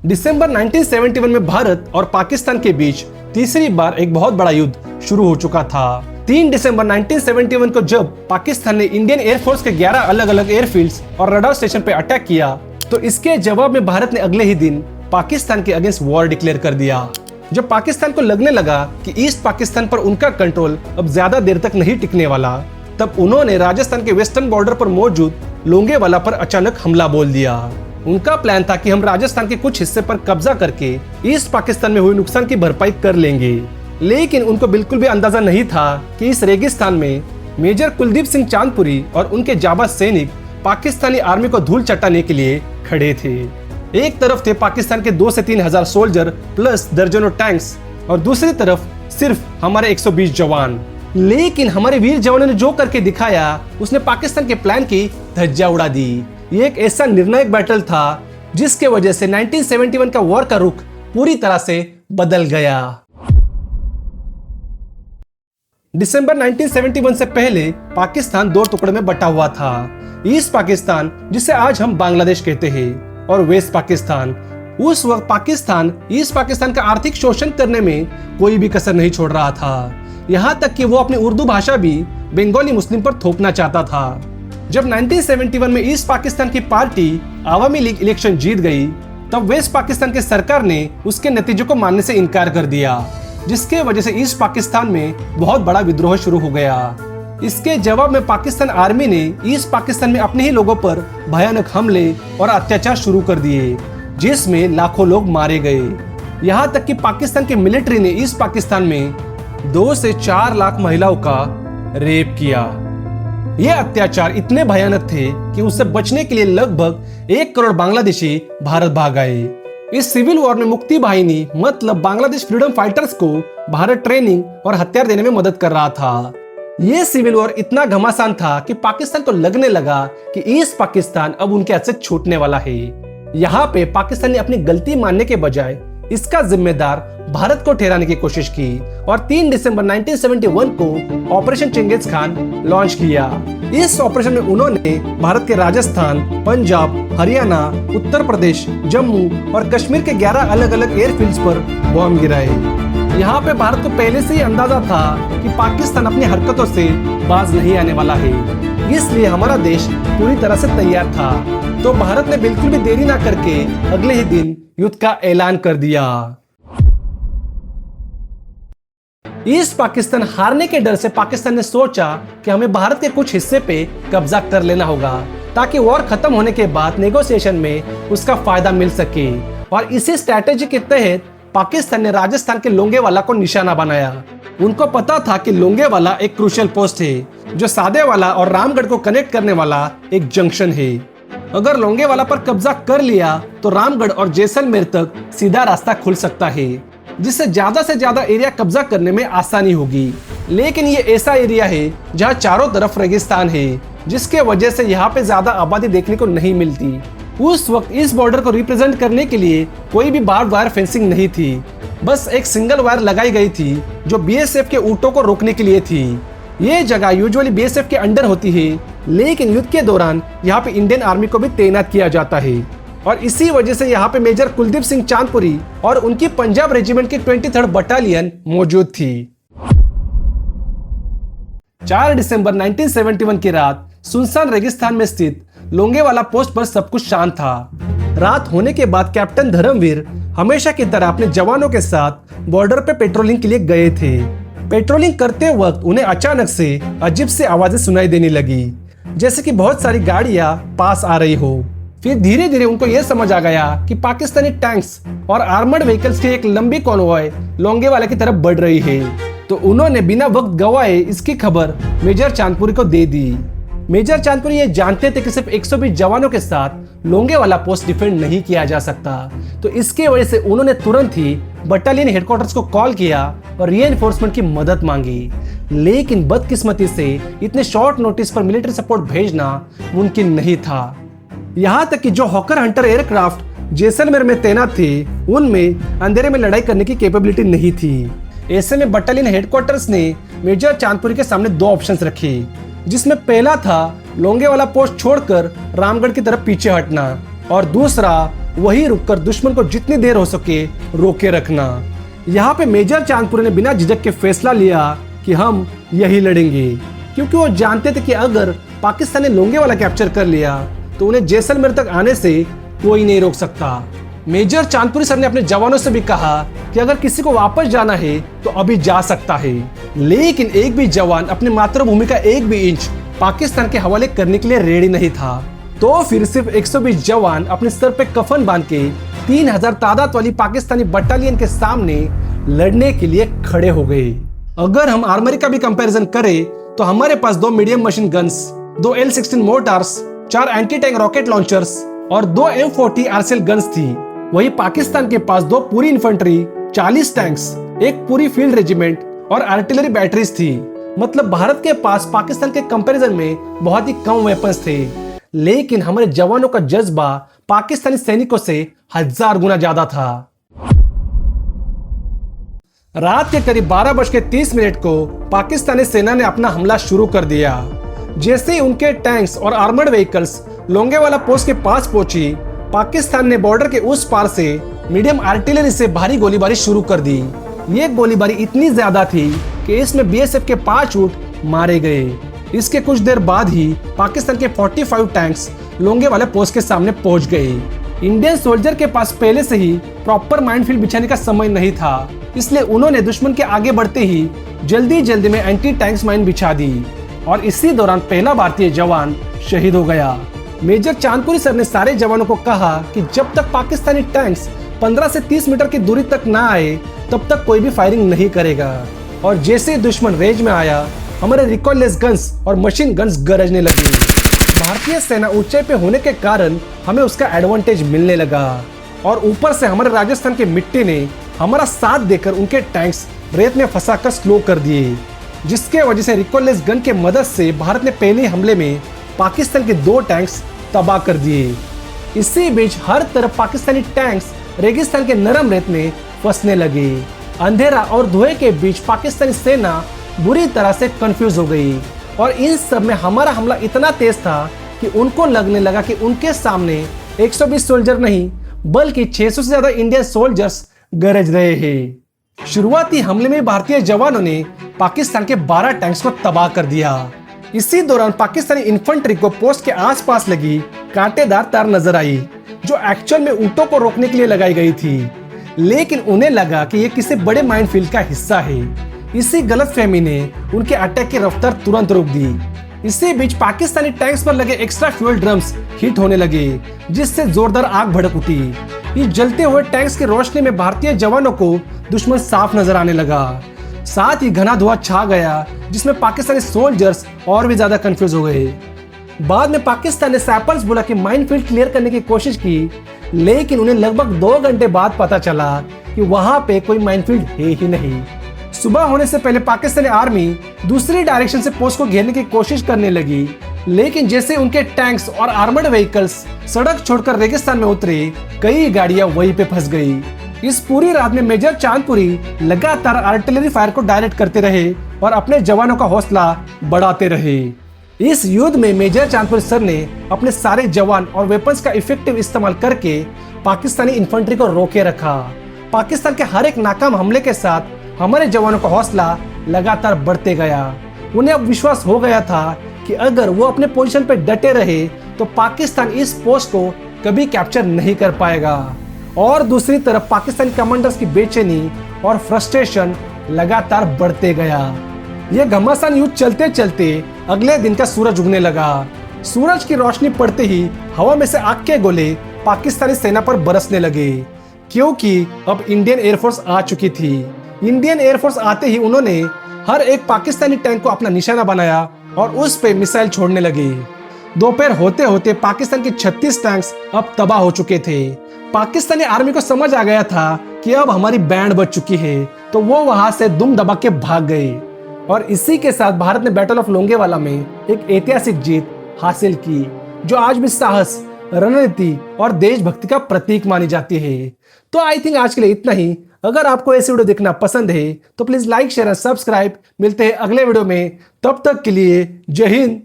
दिसंबर 1971 में भारत और पाकिस्तान के बीच तीसरी बार एक बहुत बड़ा युद्ध शुरू हो चुका था। 3 दिसंबर 1971 को जब पाकिस्तान ने इंडियन एयरफोर्स के 11 अलग अलग एयरफील्ड्स और रडार स्टेशन पर अटैक किया, तो इसके जवाब में भारत ने अगले ही दिन पाकिस्तान के अगेंस्ट वॉर डिक्लेयर कर दिया। जब पाकिस्तान को लगने लगा कि ईस्ट पाकिस्तान पर उनका कंट्रोल अब ज्यादा देर तक नहीं टिकने वाला, तब उन्होंने राजस्थान के वेस्टर्न बॉर्डर पर मौजूद लोंगेवाला पर अचानक हमला बोल दिया। उनका प्लान था कि हम राजस्थान के कुछ हिस्से पर कब्जा करके ईस्ट पाकिस्तान में हुए नुकसान की भरपाई कर लेंगे, लेकिन उनको बिल्कुल भी अंदाजा नहीं था कि इस रेगिस्तान में मेजर कुलदीप सिंह चांदपुरी और उनके जाबाज सैनिक पाकिस्तानी आर्मी को धूल चटाने के लिए खड़े थे। एक तरफ थे पाकिस्तान के 2 से 3 हजार सोल्जर प्लस दर्जनों टैंक्स और दूसरी तरफ सिर्फ हमारे 120 जवान। लेकिन हमारे वीर जवानों ने जो करके दिखाया उसने पाकिस्तान के प्लान की धज्जियां उड़ा दी। ये एक ऐसा निर्णायक बैटल था जिसके वजह से 1971 का वॉर का रुख पूरी तरह से बदल गया। दिसंबर 1971 से पहले पाकिस्तान 2 टुकड़े में बटा हुआ था। ईस्ट पाकिस्तान, जिसे आज हम बांग्लादेश कहते हैं, और वेस्ट पाकिस्तान। उस वक्त पाकिस्तान ईस्ट पाकिस्तान का आर्थिक शोषण करने में कोई भी कसर नहीं छोड़ रहा था, यहाँ तक कि वो अपनी उर्दू भाषा भी बंगाली मुस्लिम पर थोपना चाहता था। जब 1971 में ईस्ट पाकिस्तान की पार्टी आवामी लीग इलेक्शन जीत गई, तब वेस्ट पाकिस्तान की सरकार ने उसके नतीजों को मानने से इनकार कर दिया, जिसके वजह से ईस्ट पाकिस्तान में बहुत बड़ा विद्रोह शुरू हो गया। इसके जवाब में पाकिस्तान आर्मी ने ईस्ट पाकिस्तान में अपने ही लोगों पर भयानक हमले और अत्याचार शुरू कर दिए, जिसमें लाखों लोग मारे गए। यहाँ तक कि पाकिस्तान की मिलिट्री ने ईस्ट पाकिस्तान में 2 से 4 लाख महिलाओं का रेप किया। ये अत्याचार इतने भयानक थे कि उससे बचने के लिए लगभग 1 करोड़ बांग्लादेशी भारत भाग आए। इस सिविल वॉर में मुक्ति बाहिनी मतलब बांग्लादेश फ्रीडम फाइटर्स को भारत ट्रेनिंग और हथियार देने में मदद कर रहा था। ये सिविल वॉर इतना घमासान था कि पाकिस्तान को लगने लगा कि ईस्ट पाकिस्तान अब उनके हाथ से छूटने वाला है। यहाँ पे पाकिस्तान ने अपनी गलती मानने के बजाय इसका जिम्मेदार भारत को ठहराने की कोशिश की और 3 दिसंबर 1971 को ऑपरेशन चंगेज खान लॉन्च किया। इस ऑपरेशन में उन्होंने भारत के राजस्थान, पंजाब, हरियाणा, उत्तर प्रदेश, जम्मू और कश्मीर के 11 अलग अलग एयरफील्ड्स पर बॉम्ब गिराए। यहाँ पे भारत को पहले से ही अंदाजा था कि पाकिस्तान अपनी हरकतों से बाज नहीं आने वाला है, इसलिए हमारा देश पूरी तरह से तैयार था। तो भारत ने बिल्कुल भी देरी ना करके अगले ही दिन युद्ध का ऐलान कर दिया। ईस्ट पाकिस्तान हारने के डर से पाकिस्तान ने सोचा कि हमें भारत के कुछ हिस्से पे कब्जा कर लेना होगा ताकि वॉर खत्म होने के बाद नेगोशिएशन में उसका फायदा मिल सके। और इसी स्ट्रैटेजी के तहत पाकिस्तान ने राजस्थान के लोंगेवाला को निशाना बनाया। उनको पता था कि लोंगेवाला एक क्रूशियल पोस्ट है जो सादेवाला और रामगढ़ को कनेक्ट करने वाला एक जंक्शन है। अगर लोंगेवाला पर कब्जा कर लिया तो रामगढ़ और जैसलमेर तक सीधा रास्ता खुल सकता है, जिससे ज्यादा से ज्यादा एरिया कब्जा करने में आसानी होगी। लेकिन ये ऐसा एरिया है जहाँ चारों तरफ रेगिस्तान है, जिसके वजह से यहाँ पे ज्यादा आबादी देखने को नहीं मिलती। उस वक्त इस बॉर्डर को रिप्रेजेंट करने के लिए कोई भी बार्ड वायर फेंसिंग नहीं थी, बस एक सिंगल वायर लगाई गई थी जो बीएसएफ के ऊँटों को रोकने के लिए थी। ये जगह यूजुअली बीएसएफ के अंडर होती है, लेकिन युद्ध के दौरान यहाँ पे इंडियन आर्मी को भी तैनात किया जाता है और इसी वजह से यहाँ पे मेजर कुलदीप सिंह चांदपुरी और उनकी पंजाब रेजिमेंट की 23rd बटालियन मौजूद थी। 4 दिसंबर 1971 की रात सुनसान रेगिस्तान में स्थित लोंगेवाला पोस्ट पर सब कुछ शांत था। रात होने के बाद कैप्टन धर्मवीर हमेशा की तरह अपने जवानों के साथ बॉर्डर पे पेट्रोलिंग के लिए गए थे। पेट्रोलिंग करते वक्त उन्हें अचानक से अजीब सी आवाजें सुनाई देने लगी, जैसे कि बहुत सारी गाड़ियां पास आ रही हो। फिर धीरे धीरे उनको यह समझ आ गया कि पाकिस्तानी टैंक्स और आर्मर्ड व्हीकल्स की एक लंबी कॉन्वॉय लोंगेवाला की तरफ बढ़ रही है। तो उन्होंने बिना वक्त गवाए इसकी खबर मेजर चांदपुरी को दे दी। मेजर चांदपुरी ये जानते थे कि सिर्फ 120 जवानों के साथ लोंगेवाला पोस्ट डिफेंड नहीं किया जा सकता, तो इसके वजह से उन्होंने तुरंत ही बटालियन हेडक्वार्टर्स को कॉल किया और रीएनफोर्समेंट की मदद मांगी। लेकिन बदकिस्मती से इतने शॉर्ट नोटिस पर मिलिट्री सपोर्ट भेजना मुमकिन नहीं था। यहाँ तक कि जो हॉकर हंटर एयरक्राफ्ट जैसलमेर में तैनात थे, उनमें अंधेरे में लड़ाई करने की कैपेबिलिटी नहीं थी। ऐसे में बटालियन हेडक्वार्टर्स ने मेजर चांदपुरी के सामने 2 ऑप्शंस रखे, जिसमें पहला था लोंगेवाला पोस्ट छोड़कर रामगढ़ की तरफ पीछे हटना और दूसरा वहीं रुककर दुश्मन को जितनी देर हो सके रोके रखना। यहाँ पे मेजर चांदपुरी ने बिना झिझक के फैसला लिया कि हम यही लड़ेंगे, क्योंकि वो जानते थे कि अगर पाकिस्तान ने लोंगेवाला कैप्चर कर लिया तो उन्हें जैसलमेर तक आने से कोई नहीं रोक सकता। मेजर चांदपुरी सर ने अपने जवानों से भी कहा कि अगर किसी को वापस जाना है तो अभी जा सकता है, लेकिन एक भी जवान अपनी मातृभूमि का एक भी इंच पाकिस्तान के हवाले करने के लिए रेडी नहीं था। तो फिर सिर्फ 120 जवान अपने सर पे कफन बांध के 3000 तादाद वाली पाकिस्तानी बटालियन के सामने लड़ने के लिए खड़े हो गए। अगर हम आर्मरी का भी कंपैरिजन करें तो हमारे पास 2 medium machine guns, 2 L-16 मोर्टार्स, 4 anti tank rocket launchers और 2 M40 आरसीएल गन्स थी। वही पाकिस्तान के पास 2 पूरी इन्फेंट्री, 40 टैंक्स, 1 पूरी फील्ड रेजिमेंट और आर्टिलरी बैटरीज थी। मतलब भारत के पास पाकिस्तान के कंपैरिजन में बहुत ही कम वेपन्स थे, लेकिन हमारे जवानों का जज्बा पाकिस्तानी सैनिकों से 1000 गुना ज्यादा था। रात के करीब 12:30 को पाकिस्तानी सेना ने अपना हमला शुरू कर दिया। जैसे ही उनके टैंक्स और आर्मर्ड व्हीकल्स लोंगेवाला पोस्ट के पास पहुंची, पाकिस्तान ने बॉर्डर के उस पार से मीडियम आर्टिलरी से भारी गोलीबारी शुरू कर दी। ये गोलीबारी इतनी ज्यादा थी कि इसमें बीएसएफ के 5 ऊँट मारे गए। इसके कुछ देर बाद ही पाकिस्तान के 45 टैंक्स लोंगेवाला पोस्ट के सामने पहुंच गए। इंडियन सोल्जर के पास पहले से ही प्रॉपर माइनफील्ड बिछाने का समय नहीं था, इसलिए उन्होंने दुश्मन के आगे बढ़ते ही जल्दी में एंटी टैंक्स माइन बिछा दी और इसी दौरान पहला भारतीय जवान शहीद हो गया। मेजर चांदपुरी सर ने सारे जवानों को कहा कि जब तक पाकिस्तानी टैंक्स 15 से 30 मीटर की दूरी तक ना आए तब तक कोई भी फायरिंग नहीं करेगा। और जैसे ही दुश्मन रेंज में आया, हमारे रिकॉइललेस गन्स और मशीन गन्स गरजने लगी। भारतीय सेना ऊंचाई पे होने के कारण हमें उसका एडवांटेज मिलने लगा और ऊपर से हमारे राजस्थान की मिट्टी ने हमारा साथ देकर उनके टैंक्स रेत में फंसाकर स्लो कर दिए, जिसके वजह से रिकॉइललेस गन के मदद से भारत ने पहले हमले में पाकिस्तान के 2 टैंक्स तबाह कर दिए। इसी बीच हर तरफ पाकिस्तानी टैंक्स रेगिस्तान के नरम रेत में फंसने लगे। अंधेरा और धुएं के बीच पाकिस्तानी सेना बुरी तरह से कंफ्यूज हो गई और इन सब में हमारा हमला इतना तेज था कि उनको लगने लगा कि उनके सामने 120 सोल्जर नहीं बल्कि 600 से ज्यादा इंडियन सोल्जर्स गरज रहे हैं। शुरुआती हमले में भारतीय जवानों ने पाकिस्तान के 12 टैंक्स को तबाह कर दिया। इसी दौरान पाकिस्तानी इन्फेंट्री को पोस्ट के आसपास लगी कांटेदार तार नजर आई, जो एक्चुअल में ऊंटों को रोकने के लिए लगाई गई थी, लेकिन उन्हें लगा कि ये किसी बड़े माइनफील्ड का हिस्सा है। इसी गलतफहमी ने उनके अटैक की रफ्तार तुरंत रोक दी। इसी बीच पाकिस्तानी टैंक्स पर लगे एक्स्ट्रा फ्यूल ड्रम्स हिट होने लगे, जिससे जोरदार आग भड़क उठी। इस जलते हुए टैंक्स की रोशनी में भारतीय जवानों को दुश्मन साफ नजर आने लगा। साथ ही घना धुआं छा गया, जिसमें पाकिस्तानी सोल्जर्स और भी ज्यादा कंफ्यूज हो गए। बाद में पाकिस्तान ने सैपर्स बुला के माइनफील्ड क्लियर करने की कोशिश की, लेकिन उन्हें लगभग 2 घंटे बाद पता चला कि वहां पे कोई माइनफील्ड है ही नहीं। सुबह होने से पहले पाकिस्तानी आर्मी दूसरी डायरेक्शन से पोस्ट को घेरने की कोशिश करने लगी, लेकिन जैसे उनके टैंक्स और आर्मर्ड व्हीकल्स सड़क छोड़कर रेगिस्तान में उतरे, कई गाड़ियां वहीं पे फंस गई। इस पूरी रात में मेजर चांदपुरी लगातार आर्टिलरी फायर को डायरेक्ट करते रहे और अपने जवानों का हौसला बढ़ाते रहे। इस युद्ध में मेजर चांदपुरी सर ने अपने सारे जवान और वेपन्स का इफेक्टिव इस्तेमाल करके पाकिस्तानी इन्फेंट्री को रोके रखा। पाकिस्तान के हर एक नाकाम हमले के साथ हमारे जवानों का हौसला लगातार बढ़ते गया। उन्हें अब विश्वास हो गया था कि अगर वो अपने पोजीशन पर डटे रहे तो पाकिस्तान इस पोस्ट को कभी कैप्चर नहीं कर पाएगा। और दूसरी तरफ पाकिस्तानी कमांडर्स की बेचैनी और फ्रस्ट्रेशन लगातार बढ़ते गया। यह घमासान युद्ध चलते चलते अगले दिन का सूरज उगने लगा। सूरज की रोशनी पड़ते ही हवा में से आग के गोले पाकिस्तानी सेना पर बरसने लगे, क्योंकि अब इंडियन एयरफोर्स आ चुकी थी। इंडियन एयरफोर्स आते ही उन्होंने हर एक पाकिस्तानी टैंक को अपना निशाना बनाया और उस पे मिसाइल छोड़ने लगे। दोपहर होते होते पाकिस्तान के 36 टैंक्स अब तबाह हो चुके थे। पाकिस्तानी आर्मी को समझ आ गया था कि अब हमारी बैंड बच चुकी है, तो वो वहां से दुम दबा के भाग गए। और इसी के साथ भारत ने बैटल ऑफ लोंगेवाला में एक ऐतिहासिक जीत हासिल की, जो आज भी साहस, रणनीति और देशभक्ति का प्रतीक मानी जाती है। तो आई थिंक आज के लिए इतना ही। अगर आपको ऐसी वीडियो देखना पसंद है तो प्लीज लाइक, शेयर और सब्सक्राइब। मिलते हैं अगले वीडियो में, तब तक के लिए जय हिंद,